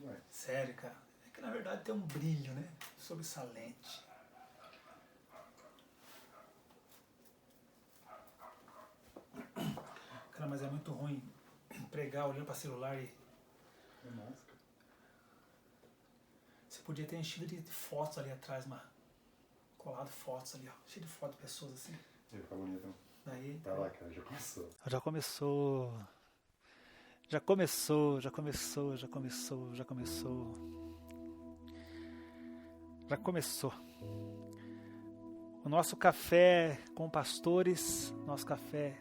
Ué. Sério, cara. É que na verdade tem um brilho, né? Sobressalente. Cara, mas é muito ruim pregar olhando pra celular e... É máscara. Você podia ter enchido de fotos ali atrás, mano. Colado fotos ali, ó. Cheio de fotos de pessoas assim. Ia ficar bonito. Daí... Vai lá, cara, já começou. Já começou. Já começou, já começou, já começou, já começou. Já começou. O nosso café com pastores, nosso café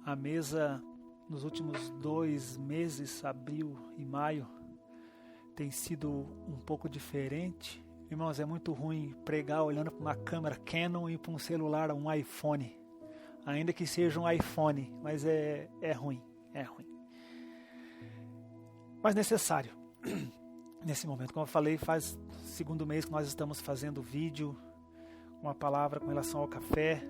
à mesa nos últimos 2 meses, abril e maio, tem sido um pouco diferente. Irmãos, é muito ruim pregar olhando para uma câmera Canon e para um celular, um iPhone. Ainda que seja um iPhone, mas é ruim, é ruim. Mas necessário. Nesse momento, como eu falei, faz 2º mês que nós estamos fazendo vídeo, uma palavra com relação ao café.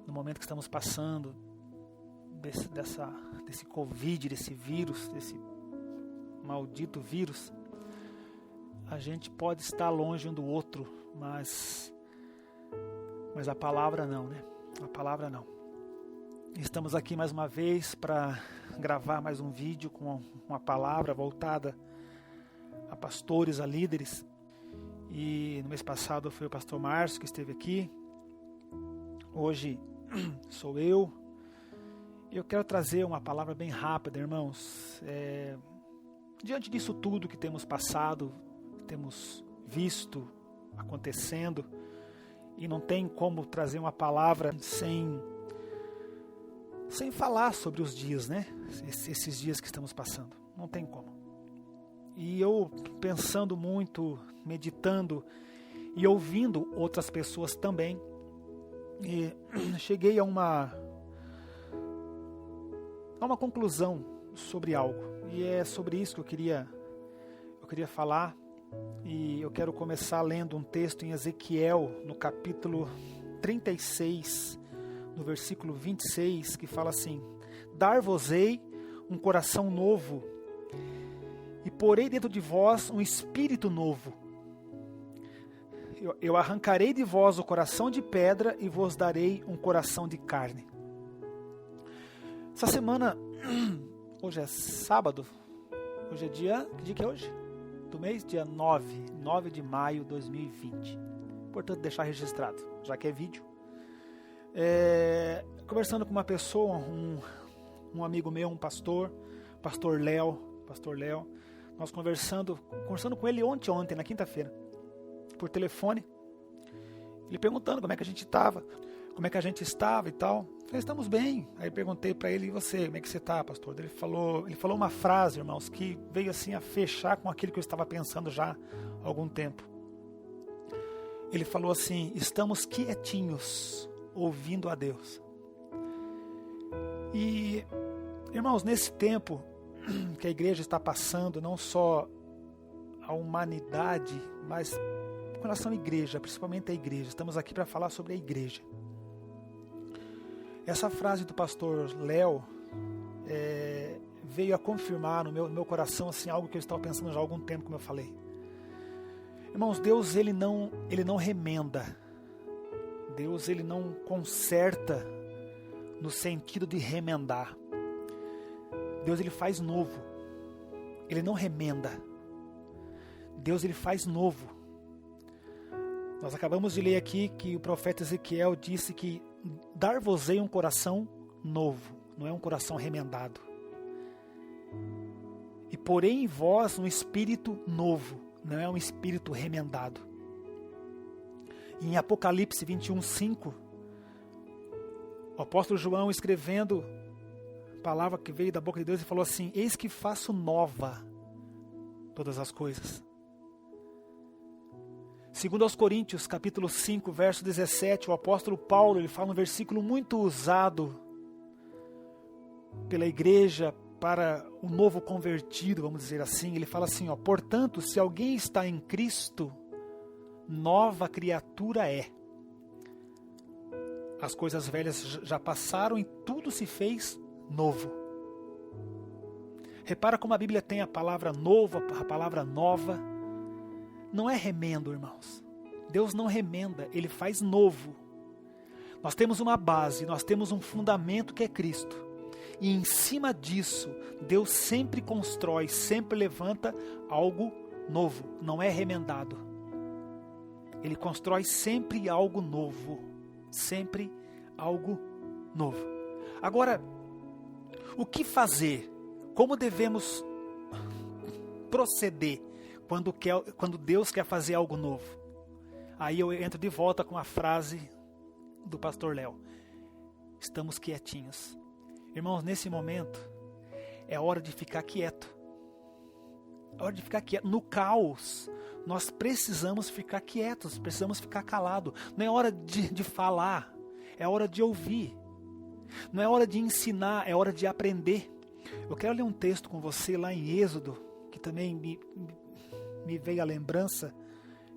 No momento que estamos passando desse Covid, desse vírus, desse maldito vírus, a gente pode estar longe um do outro, mas a palavra não, né? A palavra não. Estamos aqui mais uma vez para gravar mais um vídeo com uma palavra voltada a pastores, a líderes. E no mês passado foi o pastor Márcio que esteve aqui. Hoje sou eu. E eu quero trazer uma palavra bem rápida, irmãos. Diante disso tudo que temos passado, que temos visto acontecendo, e não tem como trazer uma palavra sem falar sobre os dias, né? Esses dias que estamos passando. Não tem como. E eu pensando muito, meditando e ouvindo outras pessoas também, e cheguei a uma conclusão sobre algo. E é sobre isso que eu queria falar. E eu quero começar lendo um texto em Ezequiel, no capítulo 36, no versículo 26, que fala assim: Dar-vos-ei um coração novo, e porei dentro de vós um espírito novo. Eu arrancarei de vós o coração de pedra e vos darei um coração de carne. Essa semana, hoje é sábado, hoje é dia, que dia que é hoje? Do mês? Dia 9 de maio de 2020. Importante deixar registrado, já que é vídeo. Conversando com uma pessoa, um amigo meu, um pastor Léo, nós conversando com ele ontem, na quinta-feira, por telefone, ele perguntando como é que a gente estava e tal. Eu falei, estamos bem. Aí perguntei para ele, e você, como é que você está, pastor? Ele falou uma frase, irmãos, que veio assim a fechar com aquilo que eu estava pensando já há algum tempo. Ele falou assim: estamos quietinhos, ouvindo a Deus. E, irmãos, nesse tempo que a igreja está passando, não só a humanidade, mas com relação à igreja, principalmente a igreja, estamos aqui para falar sobre a igreja. Essa frase do pastor Léo veio a confirmar no meu coração assim, algo que eu estava pensando já há algum tempo, como eu falei. Irmãos, Deus ele não remenda. Deus ele não conserta no sentido de remendar. Deus ele faz novo. Ele não remenda. Deus ele faz novo. Nós acabamos de ler aqui que o profeta Ezequiel disse que dar-vos-ei um coração novo, não é um coração remendado. E porém em vós um espírito novo, não é um espírito remendado. E em Apocalipse 21:5, o apóstolo João escrevendo a palavra que veio da boca de Deus e falou assim: eis que faço nova todas as coisas. Segundo aos Coríntios, capítulo 5, verso 17, o apóstolo Paulo, ele fala um versículo muito usado pela igreja para o novo convertido, vamos dizer assim. Ele fala assim, portanto, se alguém está em Cristo, nova criatura é. As coisas velhas já passaram e tudo se fez novo. Repara como a Bíblia tem a palavra novo, a palavra nova. Não é remendo, irmãos. Deus não remenda, Ele faz novo. Nós temos uma base, nós temos um fundamento que é Cristo. E em cima disso, Deus sempre constrói, sempre levanta algo novo. Não é remendado. Ele constrói sempre algo novo. Sempre algo novo. Agora, o que fazer? Como devemos proceder quando Deus quer fazer algo novo? Aí eu entro de volta com a frase do pastor Léo. Estamos quietinhos. Irmãos, nesse momento, é hora de ficar quieto. É hora de ficar quieto. No caos, nós precisamos ficar quietos, precisamos ficar calados. Não é hora de falar, é hora de ouvir. Não é hora de ensinar, é hora de aprender. Eu quero ler um texto com você lá em Êxodo, que também me veio à lembrança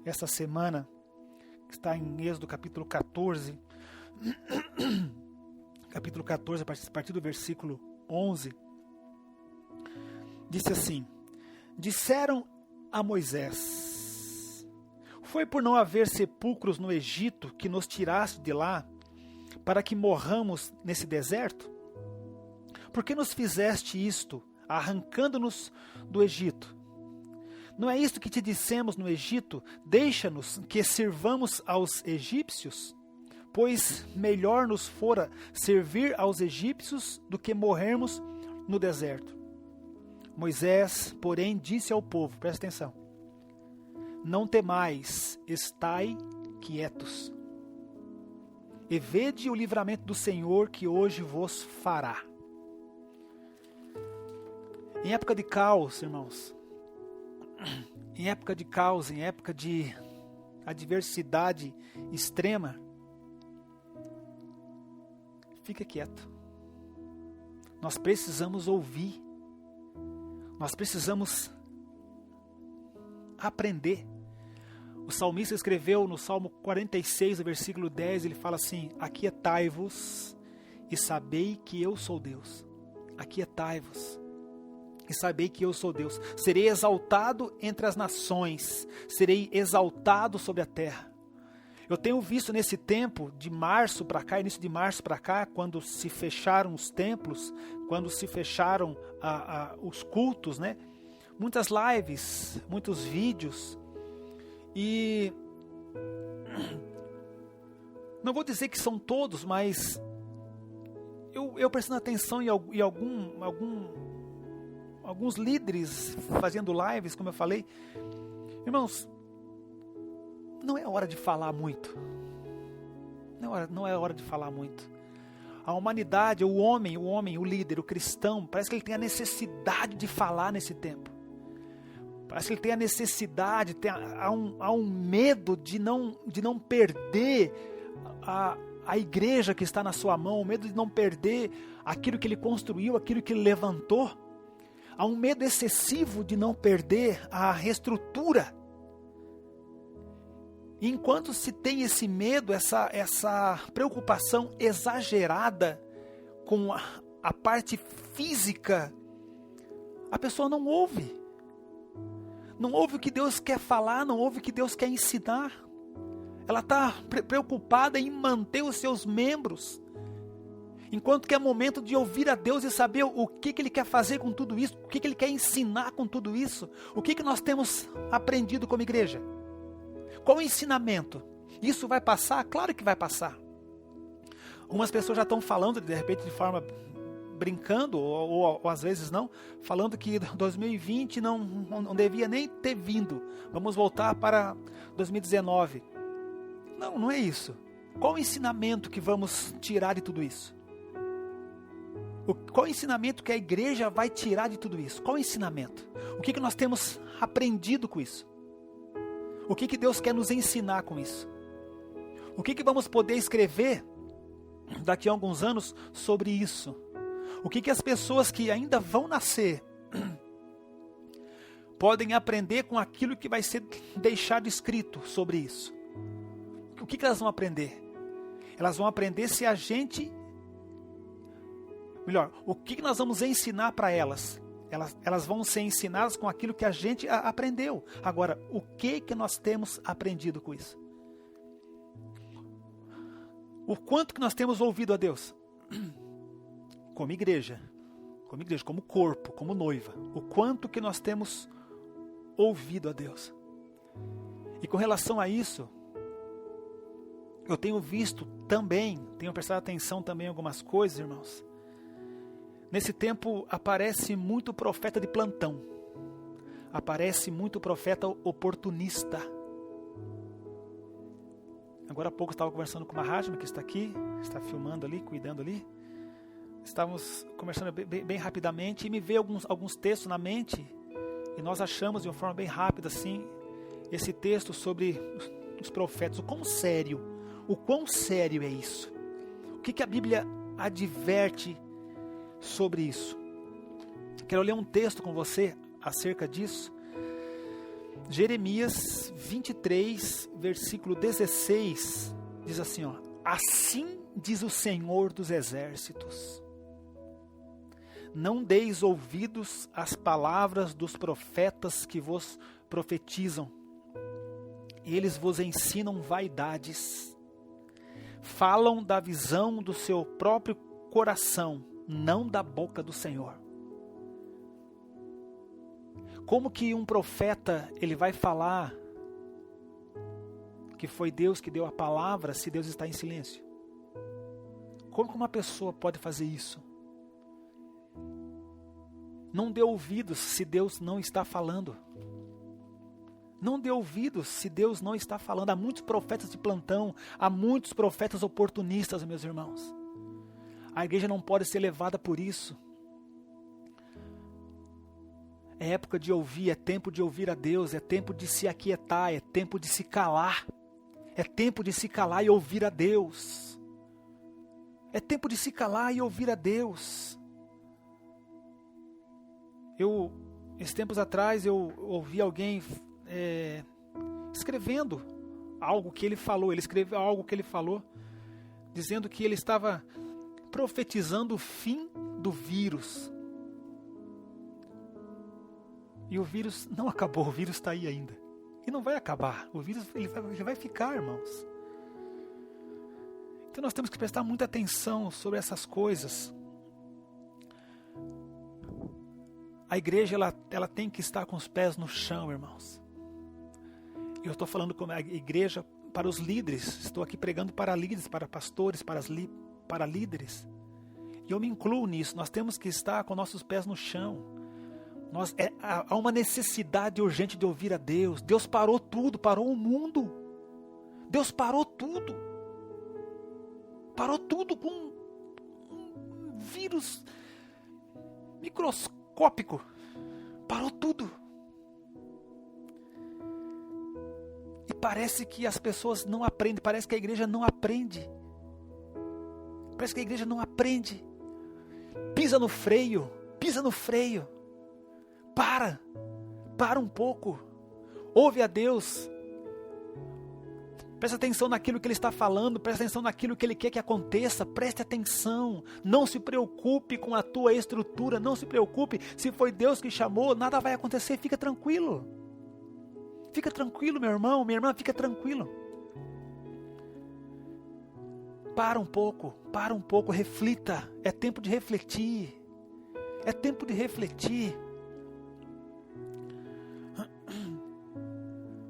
essa semana, que está em Êxodo capítulo 14. Capítulo 14, a partir do versículo 11. Disse assim: disseram a Moisés: foi por não haver sepulcros no Egito que nos tiraste de lá, para que morramos nesse deserto? Por que nos fizeste isto, arrancando-nos do Egito? Não é isto que te dissemos no Egito? Deixa-nos que sirvamos aos egípcios? Pois melhor nos fora servir aos egípcios do que morrermos no deserto. Moisés, porém, disse ao povo, presta atenção: não temais, estai quietos, e vede o livramento do Senhor que hoje vos fará. Em época de caos, irmãos, em época de caos, em época de adversidade extrema, fica quieto. Nós precisamos ouvir. Nós precisamos aprender. O salmista escreveu no Salmo 46, versículo 10, ele fala assim: aquietai-vos e sabei que eu sou Deus. Aquietai-vos e sabei que eu sou Deus. Serei exaltado entre as nações, serei exaltado sobre a terra. Eu tenho visto nesse tempo, de março para cá, início de março para cá, quando se fecharam os templos, quando se fecharam os cultos, né? Muitas lives, muitos vídeos, e não vou dizer que são todos, mas eu prestando atenção em alguns líderes fazendo lives, como eu falei. Irmãos, não é hora de falar muito. Não é hora de falar muito. A humanidade, o homem, o líder, o cristão, parece que ele tem a necessidade de falar nesse tempo. Parece que ele tem a necessidade, há um medo de não perder a igreja que está na sua mão, o medo de não perder aquilo que ele construiu, aquilo que ele levantou. Há um medo excessivo de não perder a reestrutura. E enquanto se tem esse medo, essa preocupação exagerada com a parte física, a pessoa não ouve. Não ouve o que Deus quer falar, não ouve o que Deus quer ensinar. Ela está preocupada em manter os seus membros. Enquanto que é momento de ouvir a Deus e saber o que Ele quer fazer com tudo isso, o que Ele quer ensinar com tudo isso, o que nós temos aprendido como igreja. Qual o ensinamento? Isso vai passar? Claro que vai passar. Algumas pessoas já estão falando, de repente de forma brincando, ou às vezes não, falando que 2020 não devia nem ter vindo. Vamos voltar para 2019. Não é isso. Qual o ensinamento que vamos tirar de tudo isso? Qual o ensinamento que a igreja vai tirar de tudo isso? Qual o ensinamento? O que nós temos aprendido com isso? O que Deus quer nos ensinar com isso? O que vamos poder escrever daqui a alguns anos sobre isso? O que as pessoas que ainda vão nascer podem aprender com aquilo que vai ser deixado escrito sobre isso? O que elas vão aprender? Elas vão aprender se a gente... Melhor, o que nós vamos ensinar para elas? Elas vão ser ensinadas com aquilo que a gente aprendeu. Agora, o que nós temos aprendido com isso? O quanto que nós temos ouvido a Deus? Como igreja, como corpo, como noiva. O quanto que nós temos ouvido a Deus. E com relação a isso, eu tenho visto também, tenho prestado atenção também em algumas coisas, irmãos. Nesse tempo aparece muito profeta de plantão. Aparece muito profeta oportunista. Agora há pouco eu estava conversando com uma Rajma que está aqui, está filmando ali, cuidando ali. Estávamos conversando bem rapidamente e me veio alguns textos na mente. E nós achamos de uma forma bem rápida assim, esse texto sobre os profetas. O quão sério é isso? O que a Bíblia adverte sobre isso? Quero ler um texto com você acerca disso. Jeremias 23, versículo 16, diz assim, ó: assim diz o Senhor dos Exércitos: não deis ouvidos às palavras dos profetas que vos profetizam. Eles vos ensinam vaidades. Falam da visão do seu próprio coração, não da boca do Senhor. Como que um profeta, ele vai falar que foi Deus que deu a palavra se Deus está em silêncio? Como que uma pessoa pode fazer isso? Não dê ouvidos se Deus não está falando. Não dê ouvidos se Deus não está falando. Há muitos profetas de plantão, há muitos profetas oportunistas, meus irmãos. A igreja não pode ser levada por isso. É época de ouvir, é tempo de ouvir a Deus, é tempo de se aquietar, é tempo de se calar. É tempo de se calar e ouvir a Deus. É tempo de se calar e ouvir a Deus. Esses tempos atrás, eu ouvi alguém escrevendo algo que ele falou. Ele escreveu algo que ele falou, dizendo que ele estava profetizando o fim do vírus. E o vírus não acabou, o vírus está aí ainda. E não vai acabar, o vírus ele vai ficar, irmãos. Então nós temos que prestar muita atenção sobre essas coisas. A igreja ela tem que estar com os pés no chão, irmãos. Eu estou falando como a igreja para os líderes. Estou aqui pregando para líderes, para pastores, para líderes. E eu me incluo nisso. Nós temos que estar com nossos pés no chão. Há uma necessidade urgente de ouvir a Deus. Deus parou tudo, parou o mundo. Deus parou tudo. Parou tudo com um vírus microscópico. Parou tudo. E parece que as pessoas não aprendem. Parece que a igreja não aprende. Parece que a igreja não aprende. Pisa no freio. Pisa no freio. Para um pouco. Ouve a Deus. Presta atenção naquilo que Ele está falando. Presta atenção naquilo que Ele quer que aconteça. Preste atenção. Não se preocupe com a tua estrutura. Não se preocupe. Se foi Deus que chamou, nada vai acontecer. Fica tranquilo. Fica tranquilo, meu irmão, minha irmã, fica tranquilo. Para um pouco, reflita. É tempo de refletir. É tempo de refletir.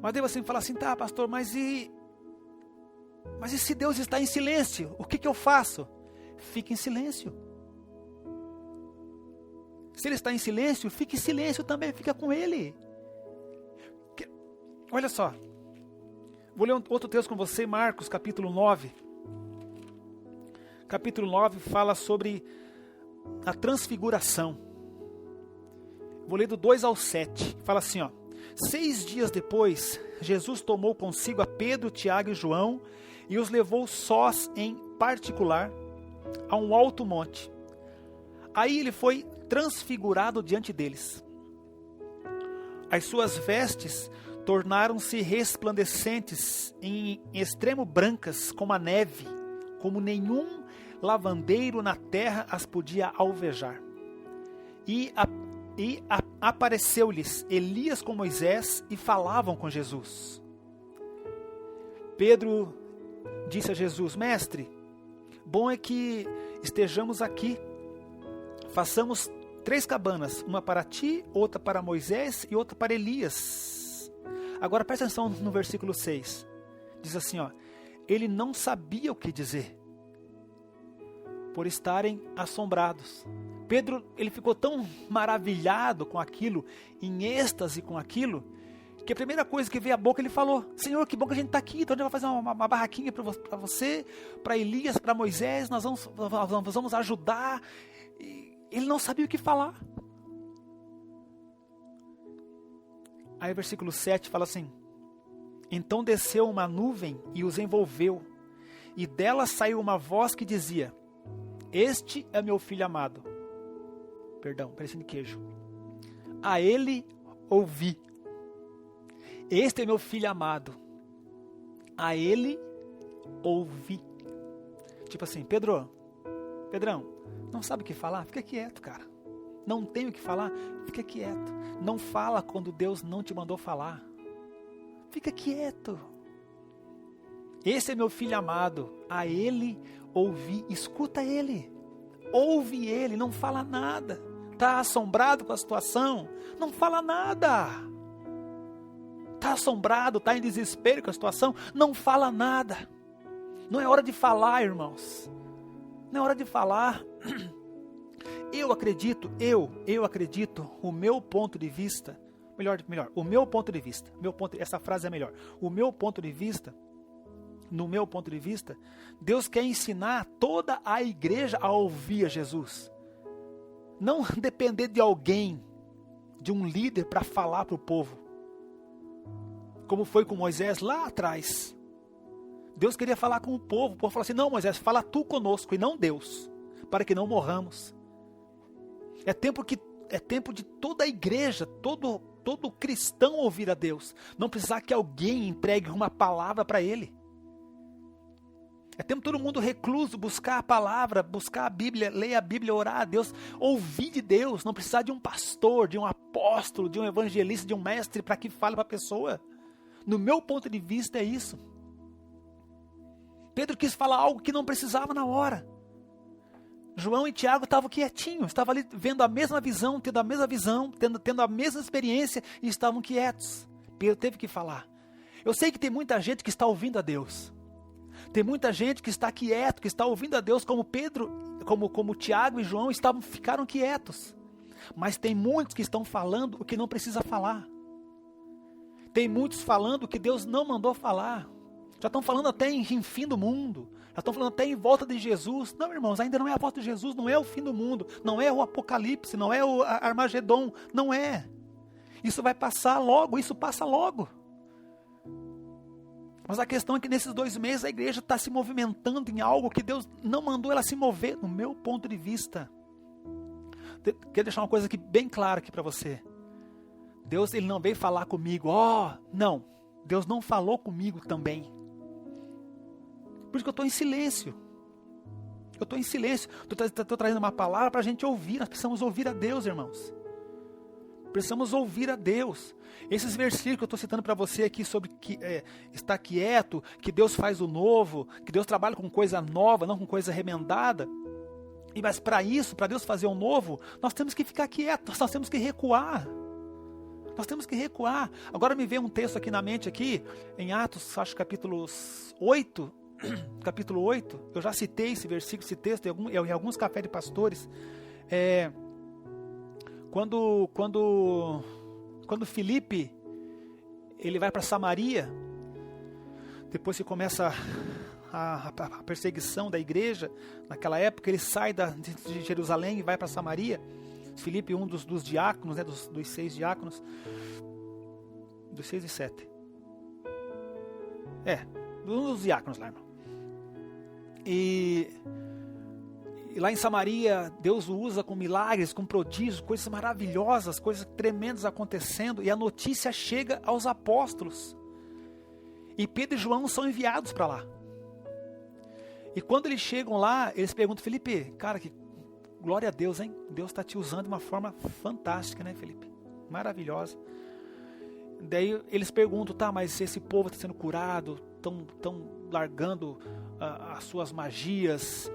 Mas daí você me fala assim, tá, pastor, mas e se Deus está em silêncio? O que eu faço? Fique em silêncio. Se Ele está em silêncio, fique em silêncio também, fica com Ele. Olha só, vou ler outro texto com você, Marcos capítulo 9. Capítulo 9 fala sobre a transfiguração. Vou ler do 2 ao 7, fala assim, ó. 6 dias depois, Jesus tomou consigo a Pedro, Tiago e João e os levou sós em particular a um alto monte. Aí ele foi transfigurado diante deles. As suas vestes tornaram-se resplandecentes em extremo brancas como a neve, como nenhum lavandeiro na terra as podia alvejar. E apareceu-lhes Elias com Moisés e falavam com Jesus. Pedro disse a Jesus: Mestre, bom é que estejamos aqui. Façamos 3 cabanas, uma para ti, outra para Moisés e outra para Elias. Agora presta atenção no versículo 6. Diz assim, ó: ele não sabia o que dizer, por estarem assombrados. Pedro, ele ficou tão maravilhado com aquilo, em êxtase com aquilo, que a primeira coisa que veio à boca ele falou: Senhor, que bom que a gente está aqui, então a gente vai fazer uma barraquinha para você, para Elias, para Moisés, nós vamos ajudar. E ele não sabia o que falar. Aí o versículo 7 fala assim: então desceu uma nuvem e os envolveu, e dela saiu uma voz que dizia: este é meu filho amado. Perdão, parecendo queijo. A ele ouvi. Este é meu filho amado. A ele ouvi. Tipo assim, Pedrão, não sabe o que falar? Fica quieto, cara. Não tem o que falar? Fica quieto. Não fala quando Deus não te mandou falar. Fica quieto. Esse é meu filho amado. A ele ouvi. Escuta ele. Ouve ele. Não fala nada. Está assombrado com a situação? Não fala nada. Está assombrado, está em desespero com a situação? Não fala nada. Não é hora de falar, irmãos. Não é hora de falar. Eu acredito, o meu ponto de vista, melhor, o meu ponto de vista, essa frase é melhor. O meu ponto de vista, no meu ponto de vista, Deus quer ensinar toda a igreja a ouvir a Jesus. Não depender de alguém, de um líder para falar para o povo. Como foi com Moisés lá atrás. Deus queria falar com o povo falou assim: não, Moisés, fala tu conosco e não Deus, para que não morramos. É tempo de toda a igreja, todo cristão ouvir a Deus. Não precisar que alguém entregue uma palavra para ele. É tempo de todo mundo recluso, buscar a palavra, buscar a Bíblia, ler a Bíblia, orar a Deus, ouvir de Deus, não precisar de um pastor, de um apóstolo, de um evangelista, de um mestre para que fale para a pessoa. No meu ponto de vista é isso. Pedro quis falar algo que não precisava na hora. João e Tiago estavam quietinhos, estavam ali vendo a mesma visão, tendo a mesma experiência e estavam quietos. Pedro teve que falar. Eu sei que tem muita gente que está ouvindo a Deus. Tem muita gente que está quieto, que está ouvindo a Deus, como Pedro, como Tiago e João ficaram quietos. Mas tem muitos que estão falando o que não precisa falar. Tem muitos falando o que Deus não mandou falar. Já estão falando até em fim do mundo. Já estão falando até em volta de Jesus. Não, irmãos, ainda não é a volta de Jesus, não é o fim do mundo, não é o Apocalipse, não é o Armagedon, não é. Isso vai passar logo, isso passa logo. Mas a questão é que nesses 2 meses a igreja está se movimentando em algo que Deus não mandou ela se mover, no meu ponto de vista. Quero deixar uma coisa aqui bem clara aqui para você. Deus, ele não veio falar comigo, não. Deus não falou comigo também. Por isso que eu estou em silêncio. Estou trazendo uma palavra para a gente ouvir. Nós precisamos ouvir a Deus, irmãos. Precisamos ouvir a Deus. Esses versículos que eu estou citando para você aqui sobre estar quieto, que Deus faz o novo, que Deus trabalha com coisa nova, não com coisa remendada. Mas para isso, para Deus fazer o novo, nós temos que ficar quietos, nós temos que recuar. Nós temos que recuar. Agora me veio um texto aqui na mente, aqui, em Atos, acho capítulo 8, eu já citei esse versículo, esse texto em alguns cafés de pastores. Quando Filipe, ele vai para Samaria, depois que começa a perseguição da igreja, naquela época ele sai de Jerusalém e vai para Samaria. Filipe, um dos diáconos, dos 6 diáconos, dos 6 e 7. Um dos diáconos lá, irmão. E lá em Samaria, Deus o usa com milagres, com prodígios, coisas maravilhosas, coisas tremendas acontecendo, e a notícia chega aos apóstolos. E Pedro e João são enviados para lá. E quando eles chegam lá, eles perguntam: Filipe, cara, Glória a Deus, hein? Deus está te usando de uma forma fantástica, né, Felipe? Maravilhosa. Daí eles perguntam, tá, mas esse povo está sendo curado, estão largando as suas magias,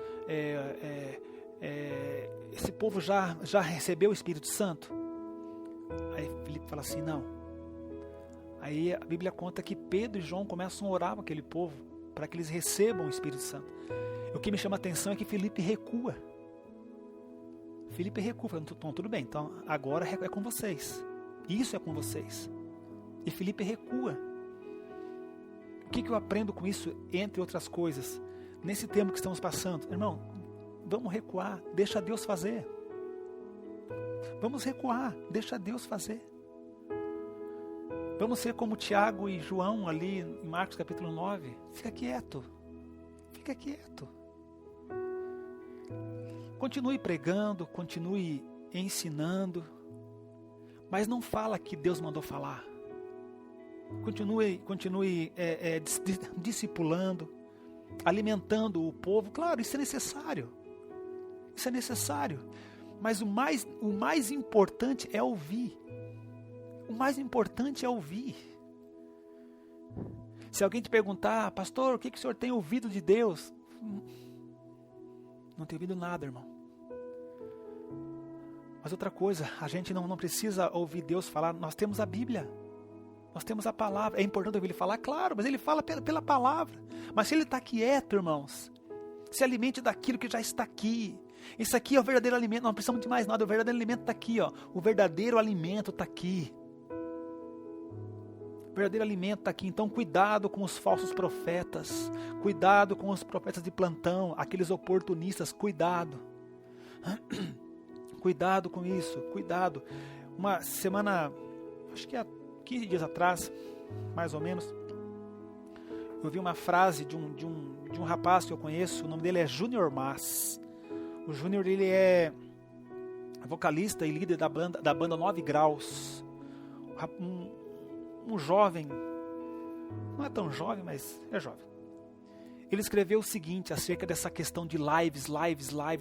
esse povo já recebeu o Espírito Santo? Aí Felipe fala assim, não. Aí a Bíblia conta que Pedro e João começam a orar para aquele povo, para que eles recebam o Espírito Santo. O que me chama a atenção é que Felipe recua. Felipe recua, falando, então, tudo bem, então agora é com vocês. Isso é com vocês. E Felipe recua. O que eu aprendo com isso, entre outras coisas? Nesse tempo que estamos passando, irmão, vamos recuar, deixa Deus fazer. Vamos recuar, deixa Deus fazer. Vamos ser como Tiago e João ali em Marcos capítulo 9. Fica quieto. Fica quieto. Continue pregando, continue ensinando, mas não fala que Deus mandou falar. Continue discipulando, alimentando o povo. Claro, isso é necessário. Isso é necessário. Mas o mais importante é ouvir. O mais importante é ouvir. Se alguém te perguntar, pastor, o que o senhor tem ouvido de Deus? Não tenho ouvido nada, irmão. Mas outra coisa, a gente não precisa ouvir Deus falar, nós temos a Bíblia. Nós temos a palavra. É importante ouvir ele falar, claro, mas ele fala pela palavra. Mas se ele está quieto, irmãos, se alimente daquilo que já está aqui. Isso aqui é o verdadeiro alimento, não precisamos de mais nada, o verdadeiro alimento está aqui, ó. O verdadeiro alimento está aqui. O verdadeiro alimento está aqui. Então cuidado com os falsos profetas, cuidado com os profetas de plantão, aqueles oportunistas, cuidado. Cuidado com isso, cuidado. Uma semana, acho que há 15 dias atrás, mais ou menos, eu vi uma frase de um rapaz que eu conheço, o nome dele é Júnior Mas. O Júnior, ele é vocalista e líder da banda 9 Graus. Um jovem, não é tão jovem, mas é jovem. Ele escreveu o seguinte acerca dessa questão de lives.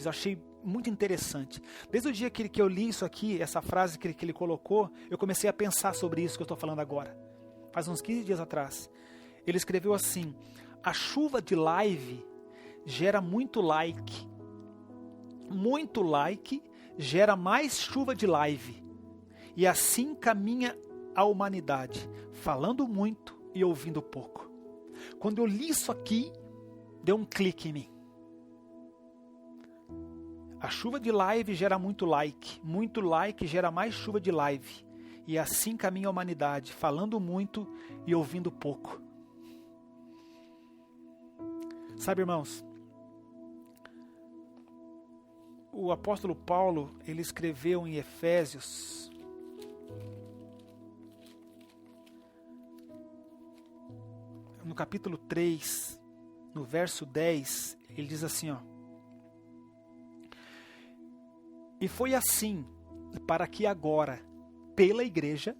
Eu achei muito interessante. Desde o dia que eu li isso aqui, essa frase que ele colocou, eu comecei a pensar sobre isso que eu estou falando agora. Faz uns 15 dias atrás. Ele escreveu assim: a chuva de live gera muito like. Muito like gera mais chuva de live. E assim caminha a humanidade, falando muito e ouvindo pouco. Quando eu li isso aqui, deu um clique em mim. A chuva de live gera muito like gera mais chuva de live. E assim caminha a humanidade, falando muito e ouvindo pouco. Sabe, irmãos, o apóstolo Paulo, ele escreveu em Efésios, no capítulo 3, no verso 10, ele diz assim, ó: e foi assim, para que agora, pela igreja,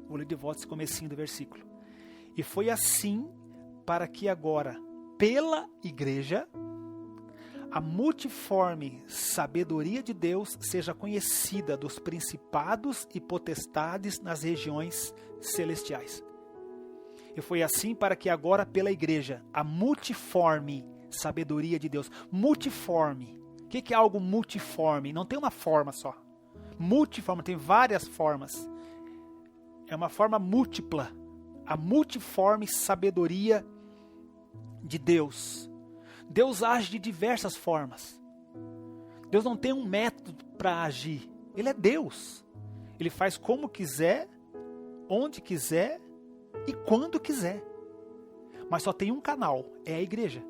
vou ler de volta esse comecinho do versículo, e foi assim, para que agora, pela igreja, a multiforme sabedoria de Deus seja conhecida dos principados e potestades nas regiões celestiais. E foi assim para que agora pela igreja, a multiforme sabedoria de Deus. Multiforme. O que é algo multiforme? Não tem uma forma só. Multiforme, tem várias formas. É uma forma múltipla. A multiforme sabedoria de Deus. Deus age de diversas formas. Deus não tem um método para agir. Ele é Deus. Ele faz como quiser, onde quiser e quando quiser. Mas só tem um canal, é a igreja.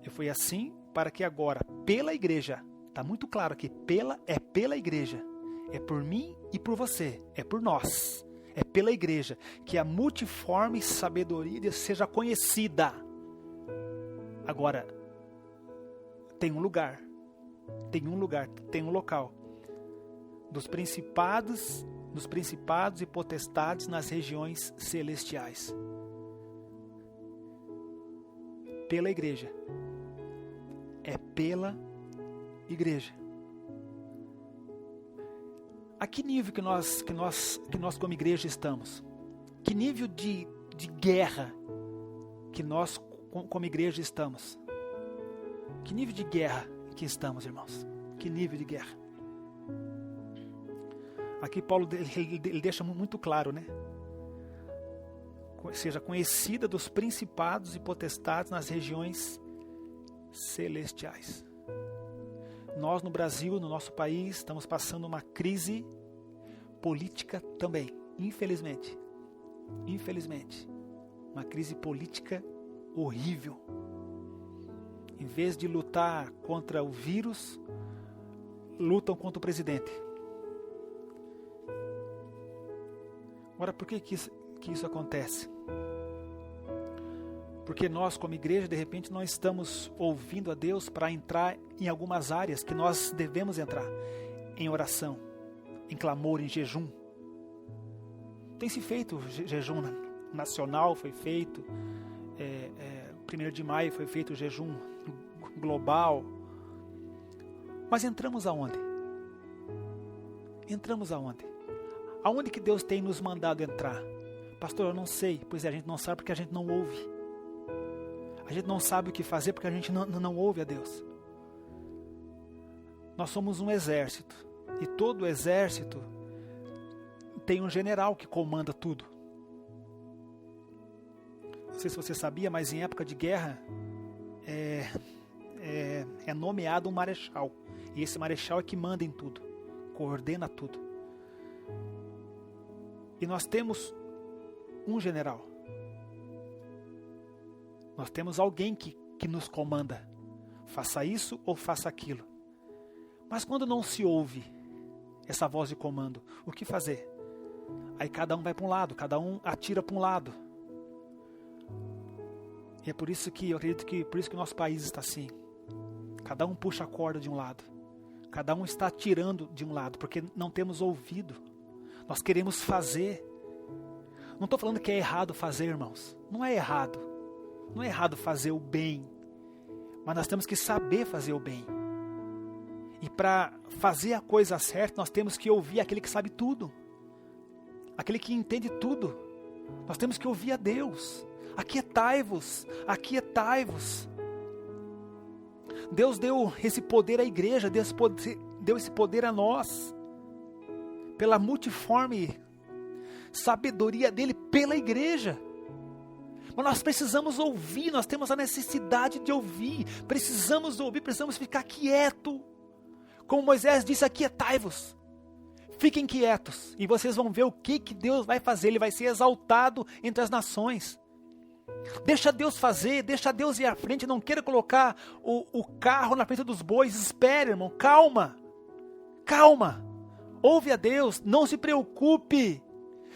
E foi assim para que agora, pela igreja, está muito claro aqui, pela igreja, é por mim e por você, é por nós, é pela igreja, que a multiforme sabedoria seja conhecida. Agora, tem um local, dos principados e potestades nas regiões celestiais. Pela igreja. é pela igreja. A que nível que nós como igreja estamos? Que nível de guerra que nós como igreja estamos? Que nível de guerra que estamos, irmãos? Que nível de guerra? Aqui Paulo ele deixa muito claro, né? Seja conhecida dos principados e potestades nas regiões celestiais. Nós no Brasil, no nosso país, estamos passando uma crise política também, infelizmente. Infelizmente. Uma crise política horrível. Em vez de lutar contra o vírus, lutam contra o presidente. Agora, por que isso acontece? Porque nós, como igreja, de repente, não estamos ouvindo a Deus para entrar em algumas áreas que nós devemos entrar. Em oração, em clamor, em jejum. Tem se feito jejum nacional, foi feito. 1º de maio foi feito o jejum global. Mas entramos aonde? Entramos aonde? Aonde que Deus tem nos mandado entrar? Pastor, eu não sei. Pois é, a gente não sabe porque a gente não ouve. A gente não sabe o que fazer porque a gente não ouve a Deus. Nós somos um exército. E todo exército tem um general que comanda tudo. Não sei se você sabia, mas em época de guerra é nomeado um marechal. E esse marechal é que manda em tudo. Coordena tudo. E nós temos um general. Nós temos alguém que nos comanda. Faça isso ou faça aquilo. Mas quando não se ouve essa voz de comando, o que fazer? Aí cada um vai para um lado, cada um atira para um lado. E é por isso que eu acredito que por isso que o nosso país está assim. Cada um puxa a corda de um lado. Cada um está atirando de um lado, porque não temos ouvido. Nós queremos fazer. Não estou falando que é errado fazer, irmãos. Não é errado. Não é errado fazer o bem. Mas nós temos que saber fazer o bem. E para fazer a coisa certa, nós temos que ouvir aquele que sabe tudo. Aquele que entende tudo. Nós temos que ouvir a Deus. Aquietai-vos. Aquietai-vos. Deus deu esse poder à igreja. Deus deu esse poder a nós. Pela multiforme sabedoria dele pela igreja. Mas nós precisamos ouvir, nós temos a necessidade de ouvir. Precisamos ouvir, precisamos ficar quieto. Como Moisés disse, aquietai-vos. Fiquem quietos e vocês vão ver o que Deus vai fazer. Ele vai ser exaltado entre as nações. Deixa Deus fazer, deixa Deus ir à frente. Não queira colocar o carro na frente dos bois. Espere, irmão, calma. Calma. Ouve a Deus, não se preocupe.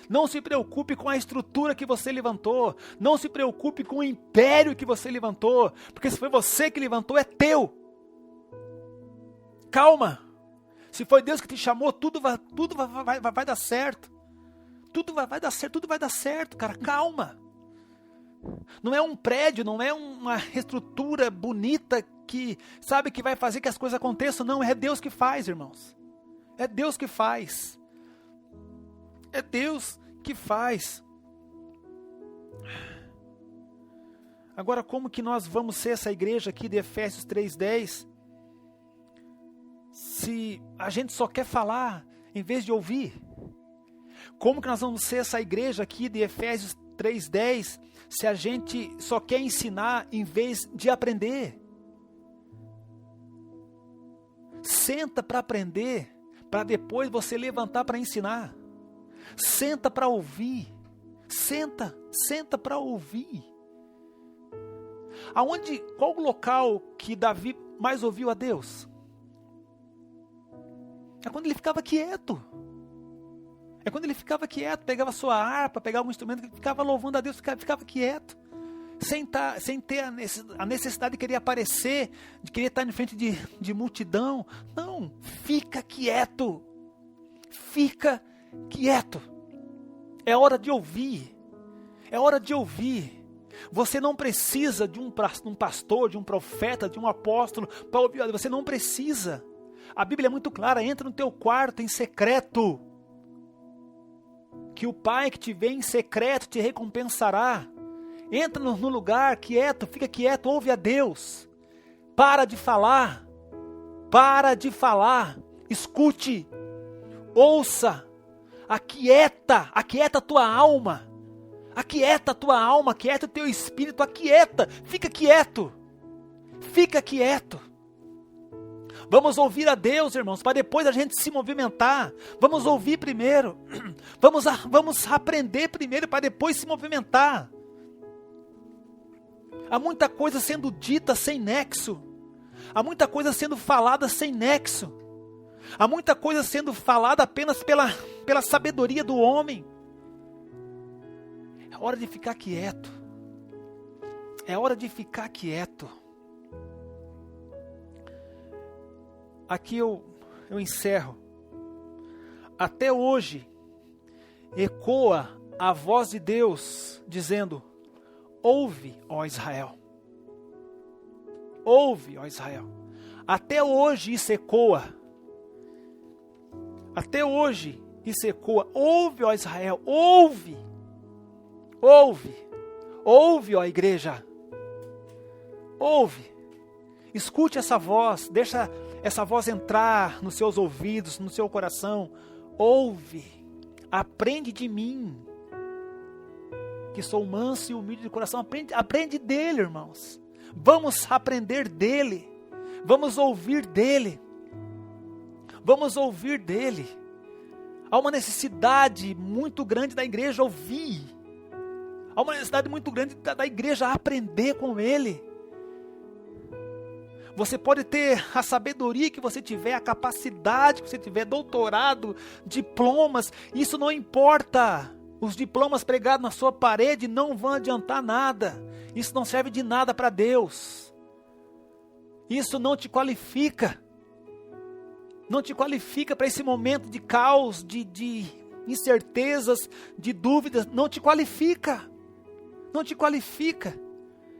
Não se preocupe com a estrutura que você levantou. Não se preocupe com o império que você levantou. Porque se foi você que levantou, é teu. Calma. Se foi Deus que te chamou, tudo vai dar certo. Tudo vai dar certo, tudo vai dar certo, cara. Calma. Não é um prédio, não é uma estrutura bonita que, sabe, que vai fazer que as coisas aconteçam. Não, é Deus que faz, irmãos. É Deus que faz. É Deus que faz. Agora, como que nós vamos ser essa igreja aqui de Efésios 3:10? Se a gente só quer falar em vez de ouvir? Como que nós vamos ser essa igreja aqui de Efésios 3:10 se a gente só quer ensinar em vez de aprender? Senta para aprender, para depois você levantar para ensinar. Senta para ouvir. Senta para ouvir. Qual o local que Davi mais ouviu a Deus? É quando ele ficava quieto. É quando ele ficava quieto, pegava a sua harpa, pegava um instrumento, ficava louvando a Deus, ficava quieto. Sem ter a necessidade de querer aparecer, de querer estar em frente de multidão. Não, fica quieto. Fica quieto. É hora de ouvir. É hora de ouvir. Você não precisa de um pastor, de um profeta, de um apóstolo para ouvir. Você não precisa. A Bíblia é muito clara, entra no teu quarto em secreto, que o Pai que te vê em secreto te recompensará. Entra no lugar quieto, fica quieto, ouve a Deus. Para de falar, escute, ouça, aquieta a tua alma, aquieta o teu espírito, fica quieto. Vamos ouvir a Deus, irmãos, para depois a gente se movimentar. Vamos ouvir primeiro, vamos aprender primeiro para depois se movimentar. Há muita coisa sendo dita sem nexo. Há muita coisa sendo falada sem nexo. Há muita coisa sendo falada apenas pela sabedoria do homem. É hora de ficar quieto. É hora de ficar quieto. Aqui eu encerro. Até hoje, ecoa a voz de Deus dizendo: ouve, ó Israel. Ouve, ó Israel. Até hoje isso ecoa. Até hoje isso ecoa. Ouve, ó Israel. Ouve. Ouve. Ouve, ó igreja. Ouve. Escute essa voz. Deixa essa voz entrar nos seus ouvidos, no seu coração. Ouve. Aprende de mim, que sou manso e humilde de coração. Aprende dele, irmãos. Vamos aprender dele. Vamos ouvir dele. Vamos ouvir dele. Há uma necessidade muito grande da igreja ouvir. Há uma necessidade muito grande da igreja aprender com ele. Você pode ter a sabedoria que você tiver, a capacidade que você tiver, doutorado, diplomas, isso não importa. Os diplomas pregados na sua parede não vão adiantar nada. Isso não serve de nada para Deus. Isso não te qualifica. Não te qualifica para esse momento de caos, de incertezas, de dúvidas. Não te qualifica. Não te qualifica.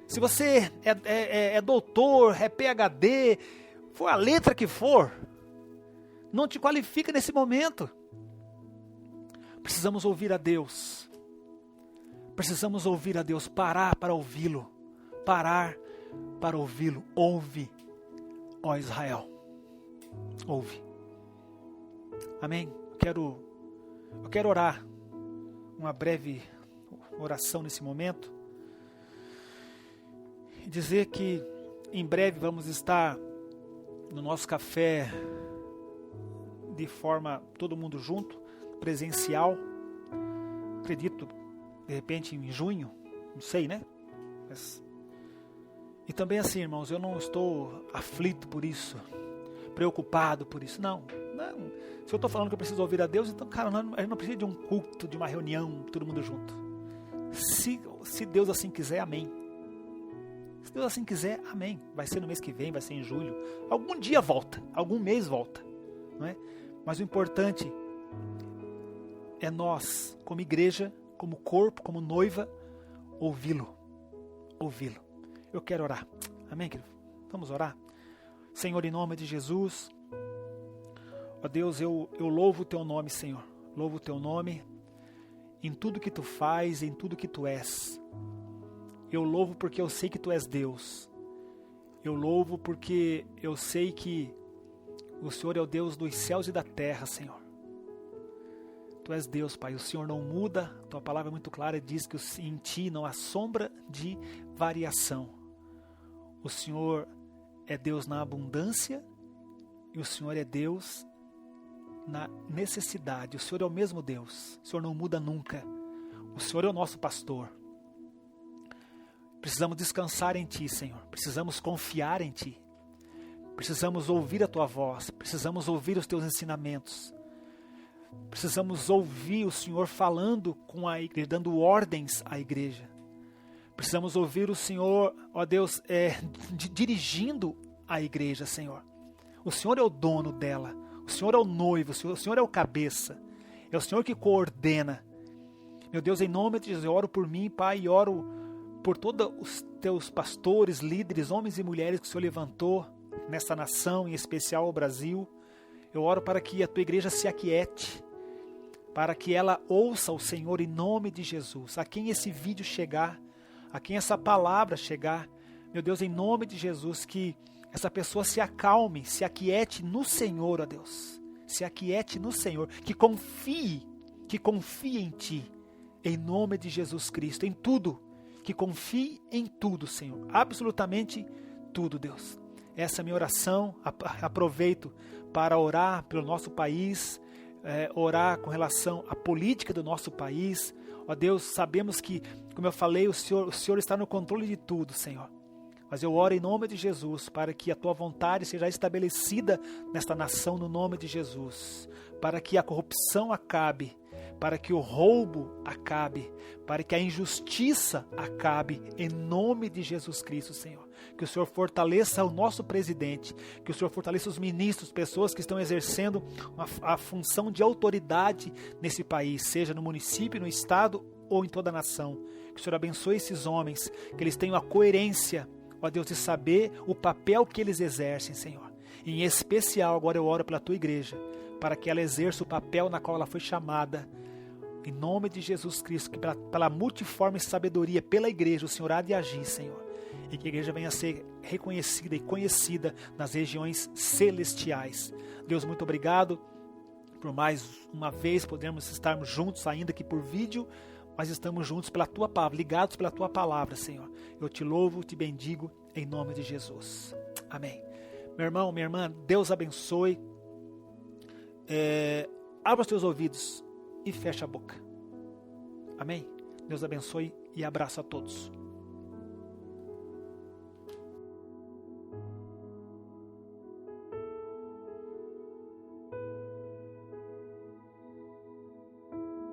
Se você é doutor, é PhD, for a letra que for, não te qualifica nesse momento. Precisamos ouvir a Deus. Precisamos ouvir a Deus, parar para ouvi-lo. Parar para ouvi-lo. Ouve, ó Israel. Ouve. Amém? Eu quero orar uma breve oração nesse momento. E dizer que em breve vamos estar no nosso café de forma todo mundo junto, presencial. Acredito, de repente em junho, não sei, né? E também assim, irmãos, eu não estou aflito por isso, preocupado por isso, não. Se eu estou falando que eu preciso ouvir a Deus, então, cara, a gente não precisa de um culto, de uma reunião, todo mundo junto. Se Deus assim quiser, amém. Se Deus assim quiser, amém. Vai ser no mês que vem, vai ser em julho. Algum dia volta, algum mês volta, não é? Mas o importante é nós, como igreja, como corpo, como noiva, ouvi-lo. Ouvi-lo. Eu quero orar. Amém, querido? Vamos orar? Senhor, em nome de Jesus, ó Deus, eu louvo o teu nome, Senhor. Louvo o teu nome em tudo que tu faz, em tudo que tu és. Eu louvo porque eu sei que tu és Deus. Eu louvo porque eu sei que o Senhor é o Deus dos céus e da terra, Senhor. Tu és Deus, Pai. O Senhor não muda. Tua palavra é muito clara e diz que em ti não há sombra de variação. O Senhor é Deus na abundância e o Senhor é Deus na necessidade. O Senhor é o mesmo Deus. O Senhor não muda nunca. O Senhor é o nosso pastor. Precisamos descansar em ti, Senhor. Precisamos confiar em ti. Precisamos ouvir a tua voz. Precisamos ouvir os teus ensinamentos. Precisamos ouvir o Senhor falando com a igreja, dando ordens à igreja. Precisamos ouvir o Senhor, ó Deus, dirigindo a igreja, Senhor. O Senhor é o dono dela. O Senhor é o noivo. O Senhor é o cabeça. É o Senhor que coordena. Meu Deus, em nome de Jesus, eu oro por mim, Pai, e oro por todos os teus pastores, líderes, homens e mulheres que o Senhor levantou nessa nação, em especial o Brasil. Eu oro para que a tua igreja se aquiete, para que ela ouça o Senhor em nome de Jesus. A quem esse vídeo chegar, a quem essa palavra chegar, meu Deus, em nome de Jesus, que essa pessoa se acalme, se aquiete no Senhor, ó Deus. Se aquiete no Senhor, que confie em Ti, em nome de Jesus Cristo, em tudo, que confie em tudo, Senhor, absolutamente tudo, Deus. Essa é a minha oração. Aproveito para orar pelo nosso país, orar com relação à política do nosso país. Ó Deus, sabemos que, como eu falei, o Senhor está no controle de tudo, Senhor. Mas eu oro em nome de Jesus para que a Tua vontade seja estabelecida nesta nação no nome de Jesus, para que a corrupção acabe, para que o roubo acabe, para que a injustiça acabe, em nome de Jesus Cristo, Senhor. Que o Senhor fortaleça o nosso presidente, que o Senhor fortaleça os ministros, pessoas que estão exercendo a função de autoridade nesse país, seja no município, no estado ou em toda a nação. Que o Senhor abençoe esses homens, que eles tenham a coerência, ó Deus, de saber o papel que eles exercem, Senhor. E em especial, agora eu oro pela Tua igreja, para que ela exerça o papel na qual ela foi chamada. Em nome de Jesus Cristo, que pela multiforme sabedoria, pela igreja, o Senhor há de agir, Senhor. E que a igreja venha a ser reconhecida e conhecida nas regiões celestiais. Deus, muito obrigado por mais uma vez podermos estarmos juntos, ainda que por vídeo, mas estamos juntos pela Tua palavra, ligados pela Tua palavra, Senhor. Eu te louvo, te bendigo, em nome de Jesus. Amém. Meu irmão, minha irmã, Deus abençoe. Abra os teus ouvidos e fecha a boca. Amém? Deus abençoe e abraço a todos.